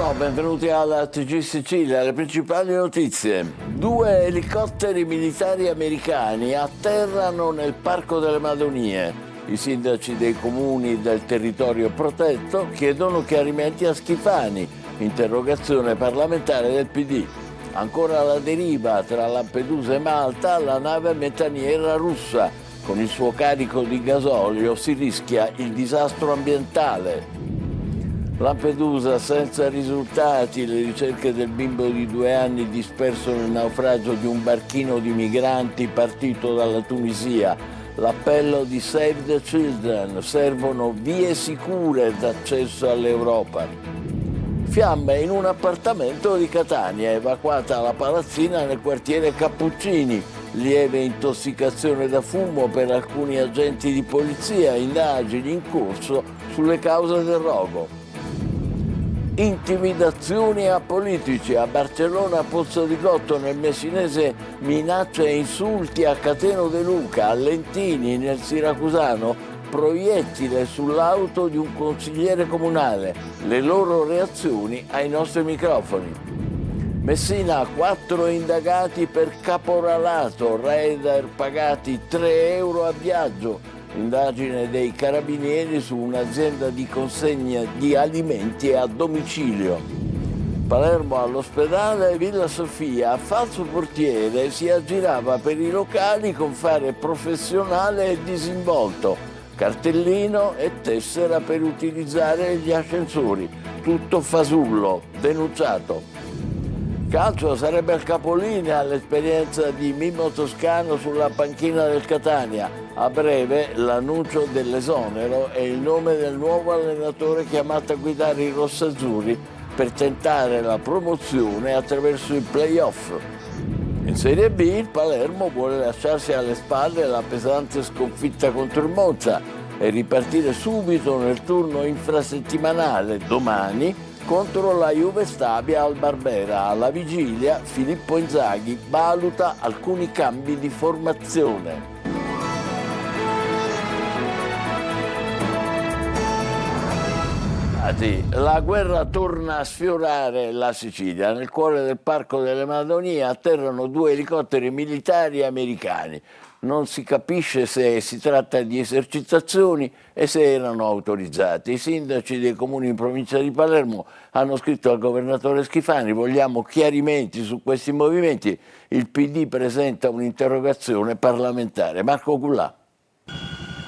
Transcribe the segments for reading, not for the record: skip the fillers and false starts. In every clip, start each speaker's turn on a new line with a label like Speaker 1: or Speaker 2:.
Speaker 1: Buongiorno, benvenuti alla TG Sicilia. Le principali notizie. 2 elicotteri militari americani atterrano nel Parco delle Madonie. I sindaci dei comuni del territorio protetto chiedono chiarimenti a Schifani. Interrogazione parlamentare del PD. Ancora alla deriva tra Lampedusa e Malta la nave metaniera russa. Con il suo carico di gasolio si rischia il disastro ambientale. Lampedusa senza risultati, le ricerche del bimbo di 2 anni disperso nel naufragio di un barchino di migranti partito dalla Tunisia. L'appello di Save the Children, servono vie sicure d'accesso all'Europa. Fiamme in un appartamento di Catania, evacuata la palazzina nel quartiere Cappuccini. Lieve intossicazione da fumo per alcuni agenti di polizia, indagini in corso sulle cause del rogo. Intimidazioni a politici. A Barcellona, Pozzo di Gotto, nel Messinese, minacce e insulti a Cateno De Luca. A Lentini, nel Siracusano, proiettile sull'auto di un consigliere comunale. Le loro reazioni ai nostri microfoni. Messina, 4 indagati per caporalato, raider pagati 3 euro a viaggio. Indagine dei carabinieri su un'azienda di consegna di alimenti a domicilio. Palermo, all'ospedale Villa Sofia, a falso portiere si aggirava per i locali con fare professionale e disinvolto, cartellino e tessera per utilizzare gli ascensori. Tutto fasullo, denunciato. Calcio, sarebbe al capolinea l'esperienza di Mimmo Toscano sulla panchina del Catania. A breve l'annuncio dell'esonero e il nome del nuovo allenatore chiamato a guidare i rossazzurri per tentare la promozione attraverso i play-off. In Serie B il Palermo vuole lasciarsi alle spalle la pesante sconfitta contro il Monza e ripartire subito nel turno infrasettimanale domani contro la Juve Stabia al Barbera. Alla vigilia Filippo Inzaghi valuta alcuni cambi di formazione. La guerra torna a sfiorare la Sicilia. Nel cuore del Parco delle Madonie atterrano 2 elicotteri militari americani. Non si capisce se si tratta di esercitazioni e se erano autorizzati. I sindaci dei comuni in provincia di Palermo hanno scritto al governatore Schifani: vogliamo chiarimenti su questi movimenti. Il PD presenta un'interrogazione parlamentare. Marco Cullà.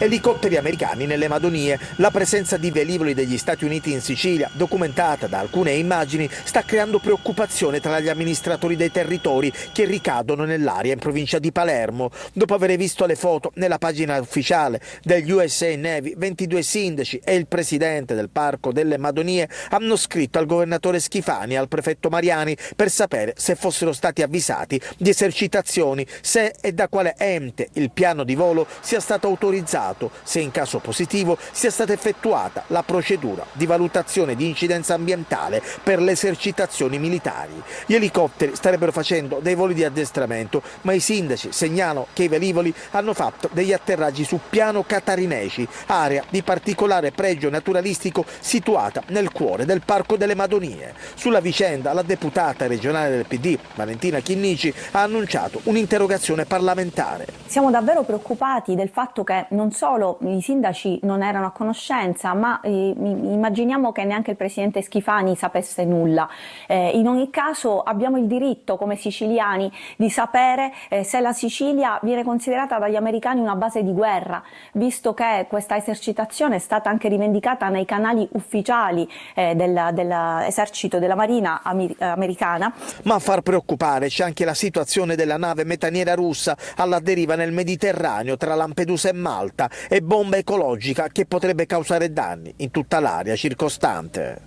Speaker 2: Elicotteri americani nelle Madonie. La presenza di velivoli degli Stati Uniti in Sicilia, documentata da alcune immagini, sta creando preoccupazione tra gli amministratori dei territori che ricadono nell'area in provincia di Palermo. Dopo aver visto le foto nella pagina ufficiale degli USA Navy, 22 sindaci e il presidente del Parco delle Madonie hanno scritto al governatore Schifani e al prefetto Mariani per sapere se fossero stati avvisati di esercitazioni, se e da quale ente il piano di volo sia stato autorizzato, se in caso positivo sia stata effettuata la procedura di valutazione di incidenza ambientale per le esercitazioni militari. Gli elicotteri starebbero facendo dei voli di addestramento, ma i sindaci segnalano che i velivoli hanno fatto degli atterraggi su Piano Catarineci, area di particolare pregio naturalistico situata nel cuore del Parco delle Madonie. Sulla vicenda la deputata regionale del PD, Valentina Chinnici, ha annunciato un'interrogazione parlamentare.
Speaker 3: Siamo davvero preoccupati del fatto che non solo i sindaci non erano a conoscenza, ma immaginiamo che neanche il presidente Schifani sapesse nulla. In ogni caso abbiamo il diritto come siciliani di sapere se la Sicilia viene considerata dagli americani una base di guerra, visto che questa esercitazione è stata anche rivendicata nei canali ufficiali dell'esercito della Marina americana.
Speaker 2: Ma a far preoccupare c'è anche la situazione della nave metaniera russa alla deriva nel Mediterraneo tra Lampedusa e Malta, e bomba ecologica che potrebbe causare danni in tutta l'area circostante.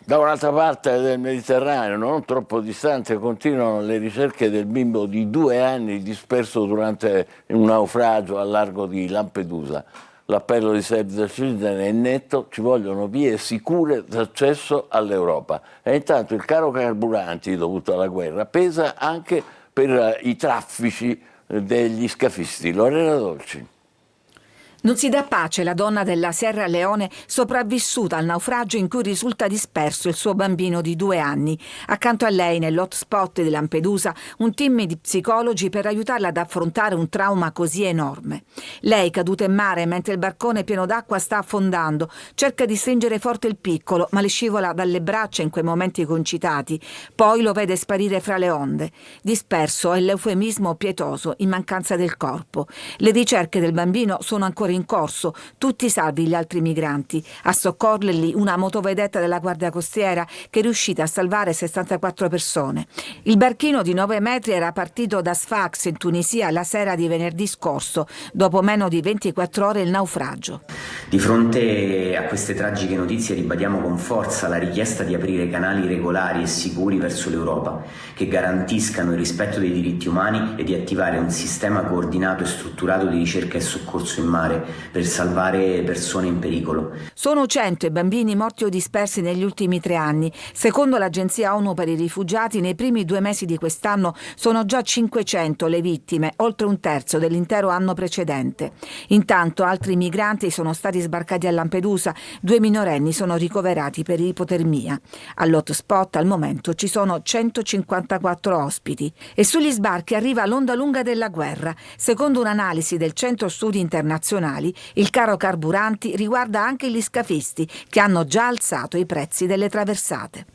Speaker 1: Da un'altra parte del Mediterraneo, non troppo distante, continuano le ricerche del bimbo di 2 anni disperso durante un naufragio al largo di Lampedusa. L'appello di Save the Children è netto: ci vogliono vie sicure d'accesso all'Europa. E intanto il caro carburanti dovuto alla guerra pesa anche per i traffici degli scafisti. Lorena Dolci.
Speaker 4: Non si dà pace la donna della Sierra Leone sopravvissuta al naufragio in cui risulta disperso il suo bambino di 2 anni. Accanto a lei, nell'hotspot di Lampedusa, un team di psicologi per aiutarla ad affrontare un trauma così enorme. Lei, caduta in mare mentre il barcone pieno d'acqua sta affondando, cerca di stringere forte il piccolo, ma le scivola dalle braccia in quei momenti concitati. Poi lo vede sparire fra le onde. Disperso è l'eufemismo pietoso, in mancanza del corpo. Le ricerche del bambino sono ancora in corso, tutti salvi gli altri migranti. A soccorrerli una motovedetta della Guardia Costiera che è riuscita a salvare 64 persone. Il barchino di 9 metri era partito da Sfax in Tunisia la sera di venerdì scorso, dopo meno di 24 ore il naufragio.
Speaker 5: Di fronte a queste tragiche notizie ribadiamo con forza la richiesta di aprire canali regolari e sicuri verso l'Europa, che garantiscano il rispetto dei diritti umani e di attivare un sistema coordinato e strutturato di ricerca e soccorso in mare per salvare persone in pericolo.
Speaker 4: Sono 100 i bambini morti o dispersi negli ultimi 3 anni. Secondo l'Agenzia ONU per i rifugiati, nei primi 2 mesi di quest'anno sono già 500 le vittime, oltre un terzo dell'intero anno precedente. Intanto altri migranti sono stati sbarcati a Lampedusa, 2 minorenni sono ricoverati per ipotermia. All'hotspot al momento ci sono 154 ospiti e sugli sbarchi arriva l'onda lunga della guerra. Secondo un'analisi del Centro Studi Internazionali, il caro carburanti riguarda anche gli scafisti che hanno già alzato i prezzi delle traversate.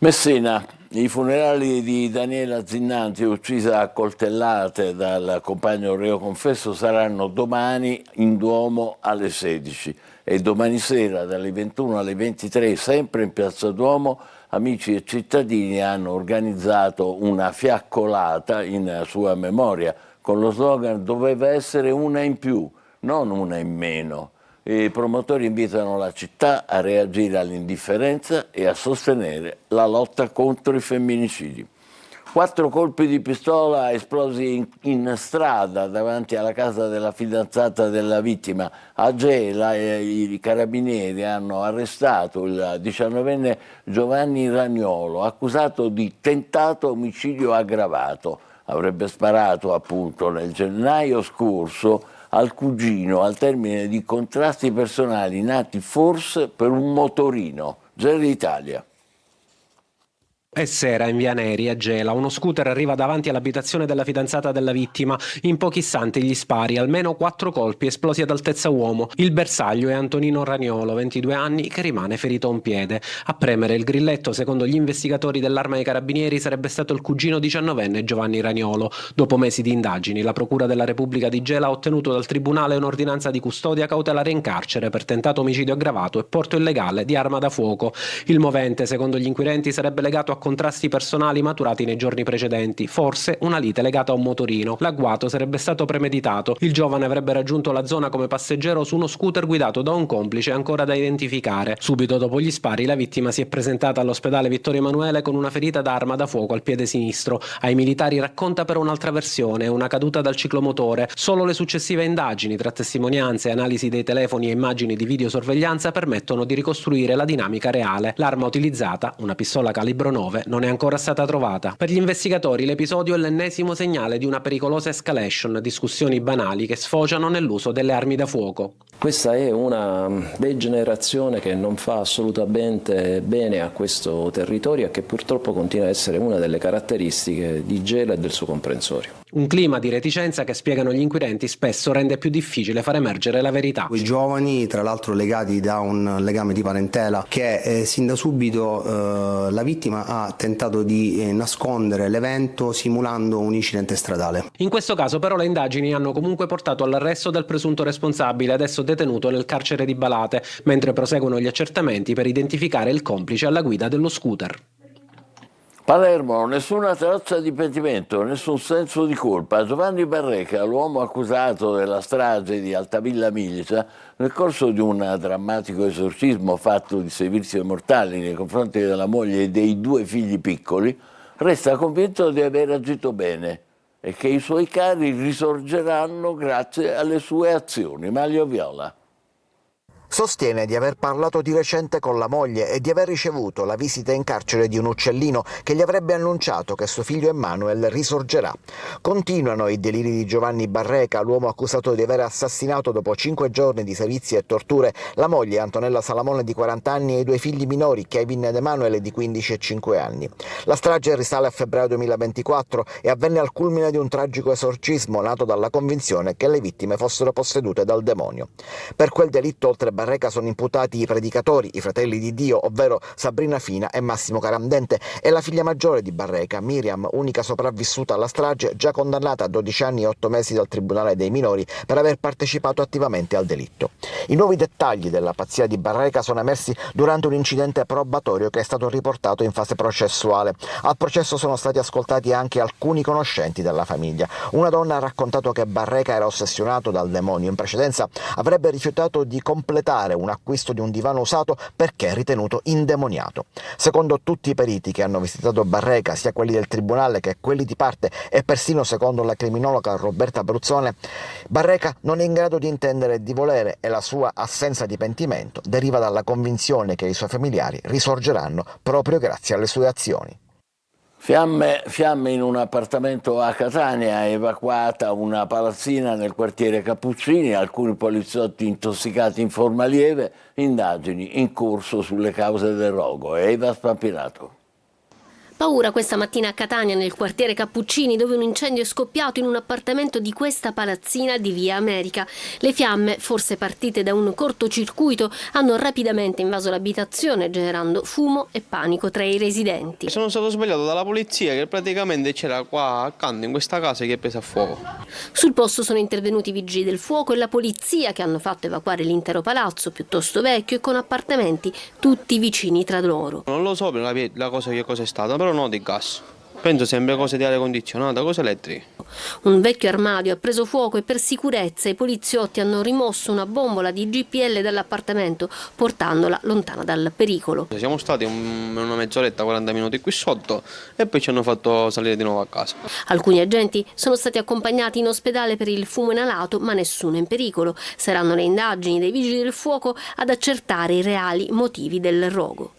Speaker 1: Messina, i funerali di Daniela Zinnanti, uccisa a coltellate dal compagno reo confesso, saranno domani in Duomo alle 16 e domani sera dalle 21 alle 23, sempre in Piazza Duomo, amici e cittadini hanno organizzato una fiaccolata in sua memoria con lo slogan "Doveva essere una in più, non una in meno". I promotori invitano la città a reagire all'indifferenza e a sostenere la lotta contro i femminicidi. 4 colpi di pistola esplosi in strada davanti alla casa della fidanzata della vittima. A Gela i carabinieri hanno arrestato il 19enne Giovanni Ragnolo, accusato di tentato omicidio aggravato. Avrebbe sparato appunto nel gennaio scorso al cugino al termine di contrasti personali nati forse per un motorino. Jerry Italia.
Speaker 6: È sera in via Neri a Gela. Uno scooter arriva davanti all'abitazione della fidanzata della vittima. In pochi istanti gli spari, almeno 4 colpi esplosi ad altezza uomo. Il bersaglio è Antonino Ragnolo, 22 anni, che rimane ferito a un piede. A premere il grilletto, secondo gli investigatori dell'Arma dei Carabinieri, sarebbe stato il cugino 19enne Giovanni Ragnolo. Dopo mesi di indagini, la Procura della Repubblica di Gela ha ottenuto dal Tribunale un'ordinanza di custodia cautelare in carcere per tentato omicidio aggravato e porto illegale di arma da fuoco. Il movente, secondo gli inquirenti, sarebbe legato a contrasti personali maturati nei giorni precedenti, forse una lite legata a un motorino. L'agguato sarebbe stato premeditato. Il giovane avrebbe raggiunto la zona come passeggero su uno scooter guidato da un complice ancora da identificare. Subito dopo gli spari la vittima si è presentata all'ospedale Vittorio Emanuele con una ferita da arma da fuoco al piede sinistro. Ai militari racconta però un'altra versione, una caduta dal ciclomotore. Solo le successive indagini tra testimonianze, analisi dei telefoni e immagini di videosorveglianza permettono di ricostruire la dinamica reale. L'arma utilizzata, una pistola calibro 9, non è ancora stata trovata. Per gli investigatori l'episodio è l'ennesimo segnale di una pericolosa escalation, discussioni banali che sfociano nell'uso delle armi da fuoco.
Speaker 7: Questa è una degenerazione che non fa assolutamente bene a questo territorio e che purtroppo continua a essere una delle caratteristiche di Gela e del suo comprensorio.
Speaker 6: Un clima di reticenza che, spiegano gli inquirenti, spesso rende più difficile far emergere la verità.
Speaker 8: I giovani, tra l'altro legati da un legame di parentela, che sin da subito la vittima ha tentato di nascondere l'evento simulando un incidente stradale.
Speaker 6: In questo caso però le indagini hanno comunque portato all'arresto del presunto responsabile, adesso detenuto nel carcere di Balate, mentre proseguono gli accertamenti per identificare il complice alla guida dello scooter.
Speaker 1: Palermo, nessuna traccia di pentimento, nessun senso di colpa. Giovanni Barreca, l'uomo accusato della strage di Altavilla Milice, nel corso di un drammatico esorcismo fatto di servizi mortali nei confronti della moglie e dei 2 figli piccoli, resta convinto di aver agito bene e che i suoi cari risorgeranno grazie alle sue azioni. Maglio Viola.
Speaker 2: Sostiene di aver parlato di recente con la moglie e di aver ricevuto la visita in carcere di un uccellino che gli avrebbe annunciato che suo figlio Emanuel risorgerà. Continuano i deliri di Giovanni Barreca, l'uomo accusato di aver assassinato dopo 5 giorni di sevizie e torture la moglie Antonella Salamone di 40 anni e i 2 figli minori Kevin ed Emanuele di 15 e 5 anni. La strage risale a febbraio 2024 e avvenne al culmine di un tragico esorcismo nato dalla convinzione che le vittime fossero possedute dal demonio. Per quel delitto oltre Barreca sono imputati i predicatori, i fratelli di Dio, ovvero Sabrina Fina e Massimo Carandente, e la figlia maggiore di Barreca, Miriam, unica sopravvissuta alla strage, già condannata a 12 anni e 8 mesi dal Tribunale dei minori per aver partecipato attivamente al delitto. I nuovi dettagli della pazzia di Barreca sono emersi durante un incidente probatorio che è stato riportato in fase processuale. Al processo sono stati ascoltati anche alcuni conoscenti della famiglia. Una donna ha raccontato che Barreca era ossessionato dal demonio. In precedenza avrebbe rifiutato di completare un acquisto di un divano usato perché ritenuto indemoniato. Secondo tutti i periti che hanno visitato Barreca, sia quelli del tribunale che quelli di parte e persino secondo la criminologa Roberta Bruzzone, Barreca non è in grado di intendere e di volere e la sua assenza di pentimento deriva dalla convinzione che i suoi familiari risorgeranno proprio grazie alle sue azioni.
Speaker 1: Fiamme in un appartamento a Catania, evacuata una palazzina nel quartiere Cappuccini, alcuni poliziotti intossicati in forma lieve, indagini in corso sulle cause del rogo. Eva Spampinato.
Speaker 9: Paura questa mattina a Catania, nel quartiere Cappuccini, dove un incendio è scoppiato in un appartamento di questa palazzina di via America. Le fiamme, forse partite da un cortocircuito, hanno rapidamente invaso l'abitazione, generando fumo e panico tra i residenti.
Speaker 10: Sono stato svegliato dalla polizia che praticamente c'era qua accanto in questa casa che è presa a fuoco.
Speaker 9: Sul posto sono intervenuti i vigili del fuoco e la polizia che hanno fatto evacuare l'intero palazzo, piuttosto vecchio e con appartamenti tutti vicini tra loro.
Speaker 10: Non lo so la cosa che cosa è stata, però no di gas. Penso sempre cose di aria condizionata, cose elettriche.
Speaker 9: Un vecchio armadio ha preso fuoco e per sicurezza i poliziotti hanno rimosso una bombola di GPL dall'appartamento, portandola lontana dal pericolo.
Speaker 10: Siamo stati una mezz'oretta, 40 minuti qui sotto e poi ci hanno fatto salire di nuovo a casa.
Speaker 9: Alcuni agenti sono stati accompagnati in ospedale per il fumo inalato, ma nessuno in pericolo. Saranno le indagini dei vigili del fuoco ad accertare i reali motivi del rogo.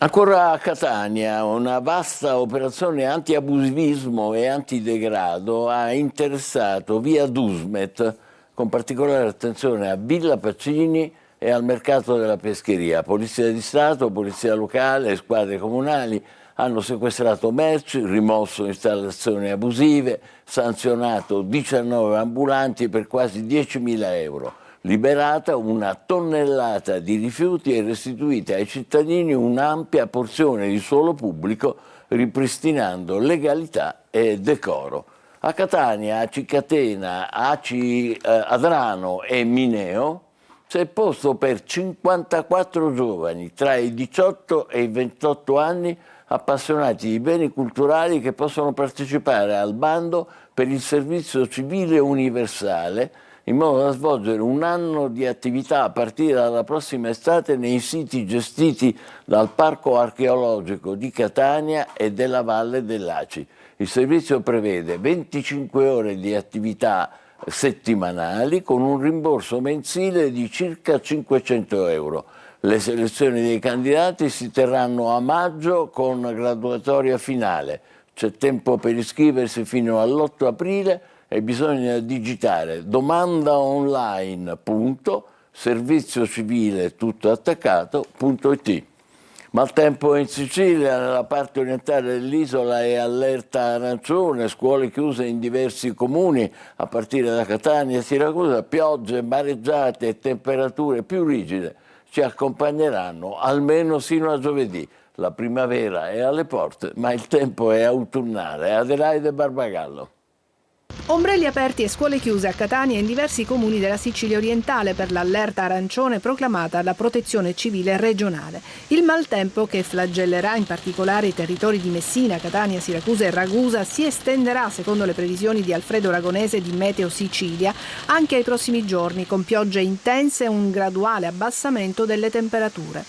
Speaker 1: Ancora a Catania, una vasta operazione anti-abusivismo e antidegrado ha interessato via Dusmet, con particolare attenzione a Villa Pacini e al mercato della pescheria. Polizia di Stato, polizia locale e squadre comunali hanno sequestrato merci, rimosso installazioni abusive, sanzionato 19 ambulanti per quasi 10.000 euro. Liberata una tonnellata di rifiuti e restituita ai cittadini un'ampia porzione di suolo pubblico, ripristinando legalità e decoro. A Catania, Aci Catena, Aci Adrano e Mineo c'è posto per 54 giovani tra i 18 e i 28 anni appassionati di beni culturali che possono partecipare al bando per il servizio civile universale, in modo da svolgere un anno di attività a partire dalla prossima estate nei siti gestiti dal Parco Archeologico di Catania e della Valle dell'Aci. Il servizio prevede 25 ore di attività settimanali con un rimborso mensile di circa 500 euro. Le selezioni dei candidati si terranno a maggio con graduatoria finale. C'è tempo per iscriversi fino all'8 aprile e bisogna digitare domandaonline.serviziocivile.it. Maltempo in Sicilia, nella parte orientale dell'isola è allerta arancione, scuole chiuse in diversi comuni a partire da Catania e Siracusa, piogge, mareggiate e temperature più rigide ci accompagneranno almeno sino a giovedì. La primavera è alle porte, ma il tempo è autunnale. Adelaide Barbagallo.
Speaker 11: Ombrelli aperti e scuole chiuse a Catania e in diversi comuni della Sicilia orientale per l'allerta arancione proclamata dalla Protezione Civile regionale. Il maltempo, che flagellerà in particolare i territori di Messina, Catania, Siracusa e Ragusa, si estenderà, secondo le previsioni di Alfredo Ragonese di Meteo Sicilia, anche ai prossimi giorni, con piogge intense e un graduale abbassamento delle temperature.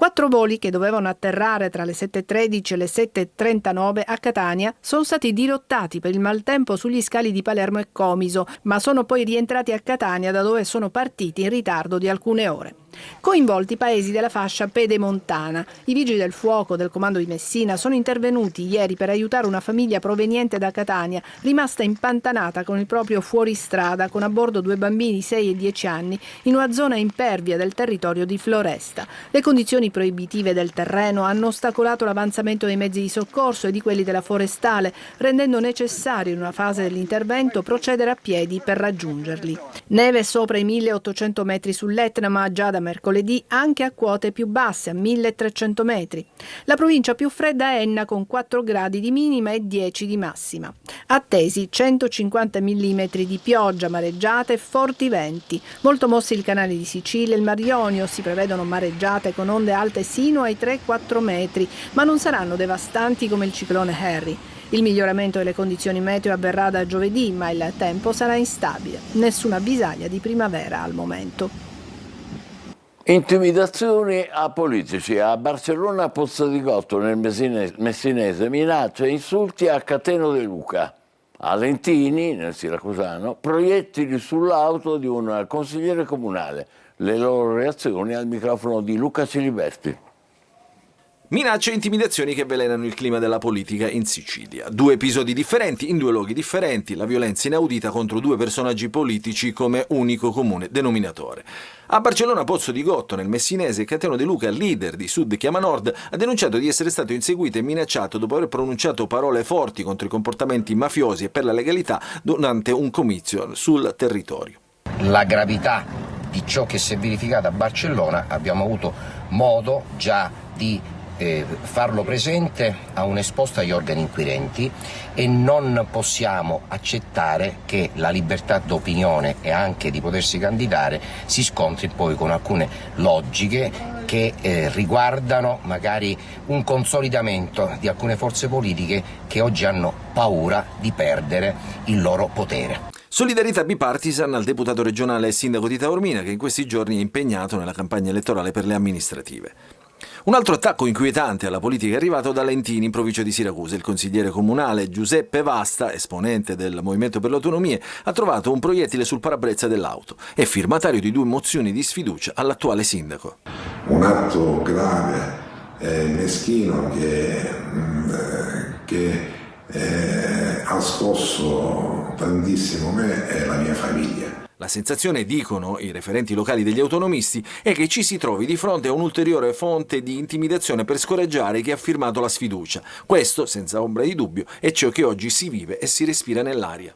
Speaker 11: 4 voli che dovevano atterrare tra le 7.13 e le 7.39 a Catania sono stati dirottati per il maltempo sugli scali di Palermo e Comiso, ma sono poi rientrati a Catania, da dove sono partiti in ritardo di alcune ore. Coinvolti paesi della fascia pedemontana. I vigili del fuoco del comando di Messina sono intervenuti ieri per aiutare una famiglia proveniente da Catania, rimasta impantanata con il proprio fuoristrada, con a bordo 2 bambini 6 e 10 anni, in una zona impervia del territorio di Floresta. Le condizioni proibitive del terreno hanno ostacolato l'avanzamento dei mezzi di soccorso e di quelli della forestale, rendendo necessario in una fase dell'intervento procedere a piedi per raggiungerli. Neve sopra i 1.800 metri sull'Etna, ma già da mercoledì anche a quote più basse, a 1.300 metri. La provincia più fredda è Enna, con 4 gradi di minima e 10 di massima. Attesi 150 mm di pioggia, mareggiate e forti venti. Molto mossi il canale di Sicilia e il Mar Ionio, si prevedono mareggiate con onde alte sino ai 3-4 metri, ma non saranno devastanti come il ciclone Harry. Il miglioramento delle condizioni meteo avverrà da giovedì, ma il tempo sarà instabile. Nessuna avvisaglia di primavera al momento.
Speaker 1: Intimidazioni a politici. A Barcellona Pozzadicotto, nel messinese, minacce e insulti a Cateno De Luca. A Lentini, nel siracusano, proiettili sull'auto di un consigliere comunale. Le loro reazioni al microfono di Luca Ciliberti.
Speaker 12: Minacce e intimidazioni che avvelenano il clima della politica in Sicilia. 2 episodi differenti, in 2 luoghi differenti, la violenza inaudita contro 2 personaggi politici come unico comune denominatore. A Barcellona Pozzadicotto, nel messinese, Cateno De Luca, leader di Sud Chiama Nord, ha denunciato di essere stato inseguito e minacciato dopo aver pronunciato parole forti contro i comportamenti mafiosi e per la legalità durante un comizio sul territorio.
Speaker 13: La gravità di ciò che si è verificato a Barcellona abbiamo avuto modo già di farlo presente a un esposto agli organi inquirenti e non possiamo accettare che la libertà d'opinione e anche di potersi candidare si scontri poi con alcune logiche che riguardano magari un consolidamento di alcune forze politiche che oggi hanno paura di perdere il loro potere.
Speaker 12: Solidarietà bipartisan al deputato regionale e sindaco di Taormina, che in questi giorni è impegnato nella campagna elettorale per le amministrative. Un altro attacco inquietante alla politica è arrivato da Lentini, in provincia di Siracusa. Il consigliere comunale Giuseppe Vasta, esponente del Movimento per le Autonomie, ha trovato un proiettile sul parabrezza dell'auto. È firmatario di 2 mozioni di sfiducia all'attuale sindaco.
Speaker 14: Un atto grave e meschino che ha scosso tantissimo me e la mia famiglia.
Speaker 12: La sensazione, dicono i referenti locali degli autonomisti, è che ci si trovi di fronte a un'ulteriore fonte di intimidazione per scoraggiare chi ha firmato la sfiducia. Questo, senza ombra di dubbio, è ciò che oggi si vive e si respira nell'aria.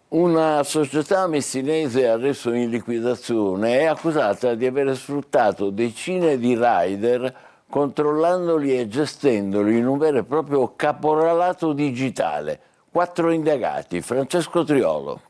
Speaker 1: Una società messinese adesso in liquidazione è accusata di aver sfruttato decine di rider controllandoli e gestendoli in un vero e proprio caporalato digitale. 4 indagati. Francesco Triolo.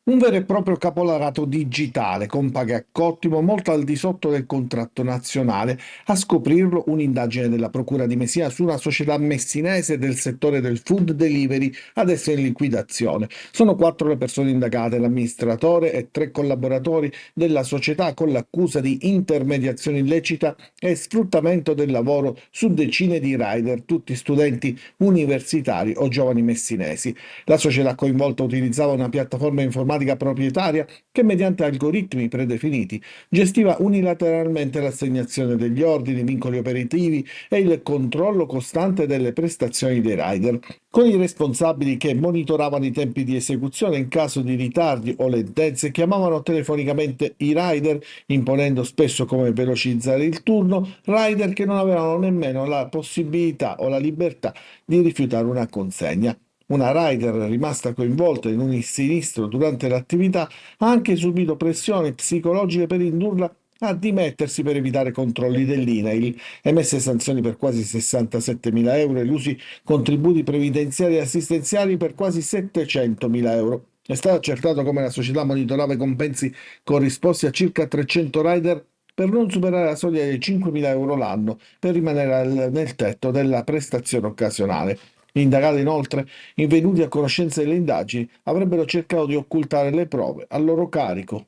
Speaker 15: Un vero e proprio caporalato digitale con paghe ottimo, molto al di sotto del contratto nazionale. A scoprirlo un'indagine della Procura di Messina su una società messinese del settore del food delivery, adesso in liquidazione. Sono 4 le persone indagate, l'amministratore e 3 collaboratori della società, con l'accusa di intermediazione illecita e sfruttamento del lavoro su decine di rider, tutti studenti universitari o giovani messinesi. La società coinvolta utilizzava una piattaforma informatica proprietaria che, mediante algoritmi predefiniti, gestiva unilateralmente l'assegnazione degli ordini, vincoli operativi e il controllo costante delle prestazioni dei rider, con i responsabili che monitoravano i tempi di esecuzione. In caso di ritardi o lentezze chiamavano telefonicamente i rider, imponendo spesso come velocizzare il turno, rider che non avevano nemmeno la possibilità o la libertà di rifiutare una consegna. Una rider rimasta coinvolta in un sinistro durante l'attività ha anche subito pressioni psicologiche per indurla a dimettersi per evitare controlli dell'INAIL, emesse sanzioni per quasi 67.000 euro e elusi contributi previdenziali e assistenziali per quasi 700.000 euro. È stato accertato come la società monitorava i compensi corrisposti a circa 300 rider per non superare la soglia dei 5.000 euro l'anno, per rimanere nel tetto della prestazione occasionale. Gli indagati, inoltre, venuti a conoscenza delle indagini, avrebbero cercato di occultare le prove a loro carico.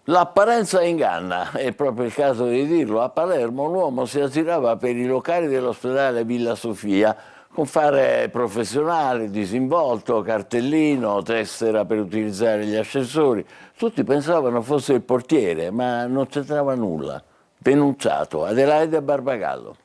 Speaker 1: L'apparenza inganna, è proprio il caso di dirlo. A Palermo l'uomo si aggirava per i locali dell'ospedale Villa Sofia con fare professionale, disinvolto, cartellino, tessera per utilizzare gli ascensori. Tutti pensavano fosse il portiere, ma non c'entrava nulla. Denunciato. Adelaide Barbagallo.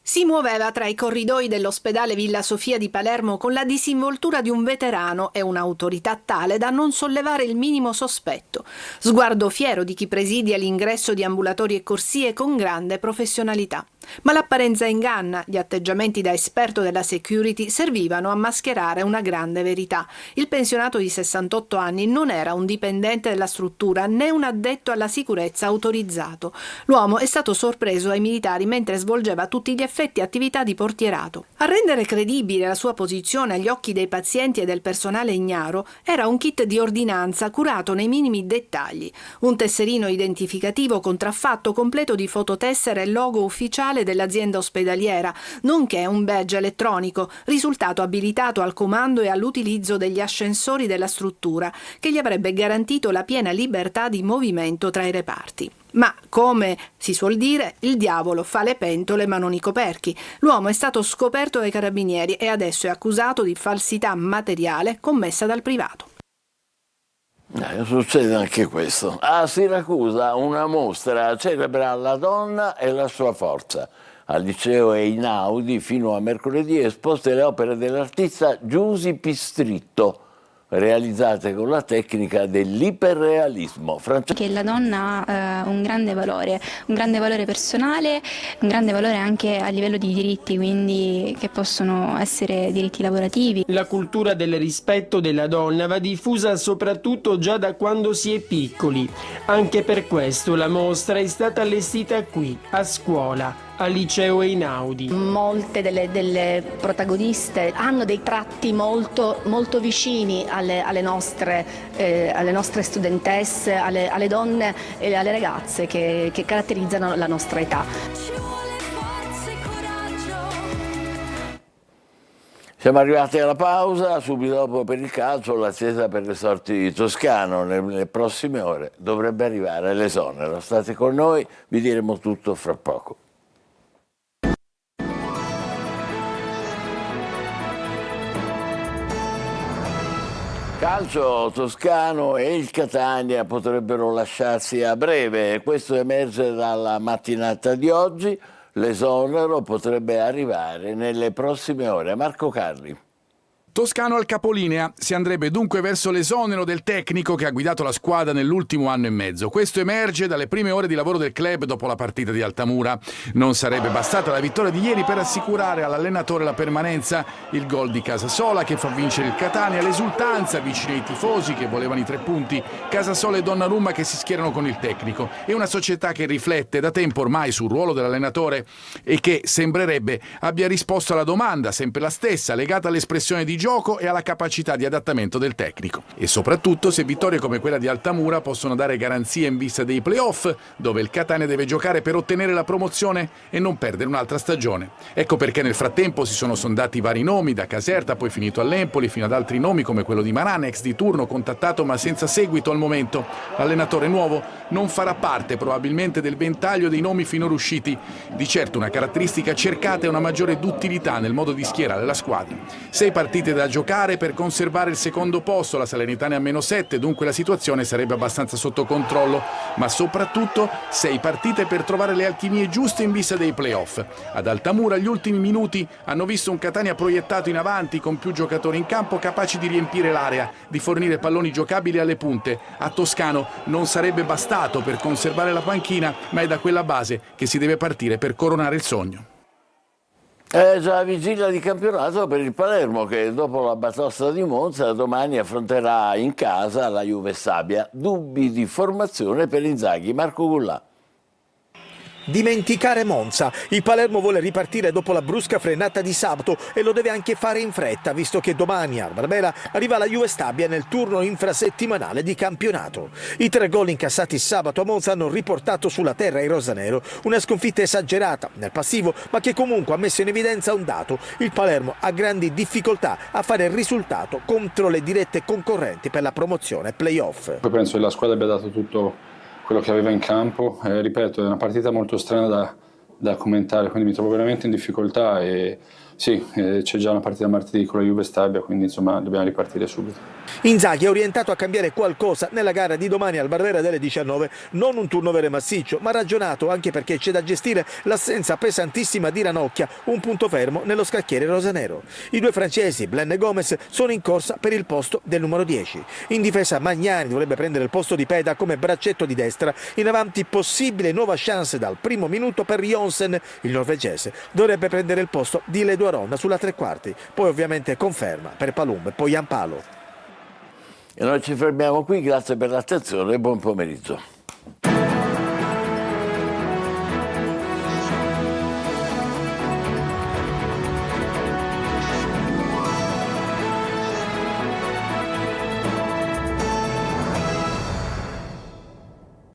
Speaker 11: Si muoveva tra i corridoi dell'ospedale Villa Sofia di Palermo con la disinvoltura di un veterano e un'autorità tale da non sollevare il minimo sospetto. Sguardo fiero di chi presidia l'ingresso di ambulatori e corsie con grande professionalità. Ma l'apparenza inganna, gli atteggiamenti da esperto della security servivano a mascherare una grande verità. Il pensionato di 68 anni non era un dipendente della struttura né un addetto alla sicurezza autorizzato. L'uomo è stato sorpreso ai militari mentre svolgeva a tutti gli effetti attività di portierato. A rendere credibile la sua posizione agli occhi dei pazienti e del personale ignaro era un kit di ordinanza curato nei minimi dettagli. Un tesserino identificativo contraffatto completo di fototessere e logo ufficiale dell'azienda ospedaliera, nonché un badge elettronico, risultato abilitato al comando e all'utilizzo degli ascensori della struttura, che gli avrebbe garantito la piena libertà di movimento tra i reparti. Ma, come si suol dire, il diavolo fa le pentole ma non i coperchi. L'uomo è stato scoperto dai carabinieri e adesso è accusato di falsità materiale commessa dal privato.
Speaker 1: Succede anche questo. A Siracusa una mostra celebra la donna e la sua forza. Al liceo Einaudi fino a mercoledì esposte le opere dell'artista Giusy Pistritto, realizzate con la tecnica dell'iperrealismo.
Speaker 16: Che la donna ha un grande valore personale, un grande valore anche a livello di diritti, quindi che possono essere diritti lavorativi.
Speaker 17: La cultura del rispetto della donna va diffusa soprattutto già da quando si è piccoli. Anche per questo la mostra è stata allestita qui, a scuola, al liceo Einaudi.
Speaker 18: Molte delle protagoniste hanno dei tratti molto vicini alle nostre studentesse, alle donne e alle ragazze che caratterizzano la nostra età.
Speaker 1: Siamo arrivati alla pausa, subito dopo per il calcio l'attesa per le sorti di Toscano. Nelle prossime ore dovrebbe arrivare l'esonero. State con noi, vi diremo tutto fra poco. Calcio toscano e il Catania potrebbero lasciarsi a breve. Questo emerge dalla mattinata di oggi. L'esonero potrebbe arrivare nelle prossime ore. Marco Carli.
Speaker 19: Toscano al capolinea, si andrebbe dunque verso l'esonero del tecnico che ha guidato la squadra nell'ultimo anno e mezzo. Questo emerge dalle prime ore di lavoro del club dopo la partita di Altamura. Non sarebbe bastata la vittoria di ieri per assicurare all'allenatore la permanenza. Il gol di Casasola che fa vincere il Catania, l'esultanza vicino ai tifosi che volevano i 3 punti, Casasola e Donnarumma che si schierano con il tecnico e una società che riflette da tempo ormai sul ruolo dell'allenatore e che sembrerebbe abbia risposto alla domanda, sempre la stessa, legata all'espressione di gioco e alla capacità di adattamento del tecnico. E soprattutto se vittorie come quella di Altamura possono dare garanzie in vista dei playoff, dove il Catania deve giocare per ottenere la promozione e non perdere un'altra stagione. Ecco perché nel frattempo si sono sondati vari nomi, da Caserta poi finito all'Empoli, fino ad altri nomi come quello di Maran, ex di turno, contattato ma senza seguito al momento. L'allenatore nuovo non farà parte probabilmente del ventaglio dei nomi finora usciti. Di certo una caratteristica cercata è una maggiore duttilità nel modo di schierare la squadra. 6 partite da giocare per conservare il secondo posto, la Salernitana è a -7, dunque la situazione sarebbe abbastanza sotto controllo, ma soprattutto 6 partite per trovare le alchimie giuste in vista dei playoff. Ad Altamura gli ultimi minuti hanno visto un Catania proiettato in avanti con più giocatori in campo capaci di riempire l'area, di fornire palloni giocabili alle punte. A Toscano non sarebbe bastato per conservare la panchina, ma è da quella base che si deve partire per coronare il sogno.
Speaker 1: È già vigilia di campionato per il Palermo che dopo la batosta di Monza domani affronterà in casa la Juve Stabia. Dubbi di formazione per Inzaghi. Marco Gullà.
Speaker 2: Dimenticare Monza. Il Palermo vuole ripartire dopo la brusca frenata di sabato e lo deve anche fare in fretta, visto che domani al Barbera arriva la Juve Stabia nel turno infrasettimanale di campionato. I 3 gol incassati sabato a Monza hanno riportato sulla terra i rosanero una sconfitta esagerata nel passivo, ma che comunque ha messo in evidenza un dato: il Palermo ha grandi difficoltà a fare il risultato contro le dirette concorrenti per la promozione play-off.
Speaker 20: Poi penso che la squadra abbia dato tutto quello che aveva in campo, ripeto, è una partita molto strana da commentare, quindi mi trovo veramente in difficoltà e sì, c'è già una partita martedì con la Juve Stabia, quindi insomma dobbiamo ripartire subito.
Speaker 2: Inzaghi è orientato a cambiare qualcosa nella gara di domani al Barbera delle 19, non un turnover massiccio, ma ragionato, anche perché c'è da gestire l'assenza pesantissima di Ranocchia, un punto fermo nello scacchiere rosanero. I 2 francesi, Blen e Gomez, sono in corsa per il posto del numero 10. In difesa Magnani dovrebbe prendere il posto di Peda come braccetto di destra, in avanti possibile nuova chance dal primo minuto per Jonsen, il norvegese, dovrebbe prendere il posto di Leduaron sulla 3/4, poi ovviamente conferma per Palumbo e poi Giampalo.
Speaker 1: E noi ci fermiamo qui, grazie per l'attenzione e buon pomeriggio.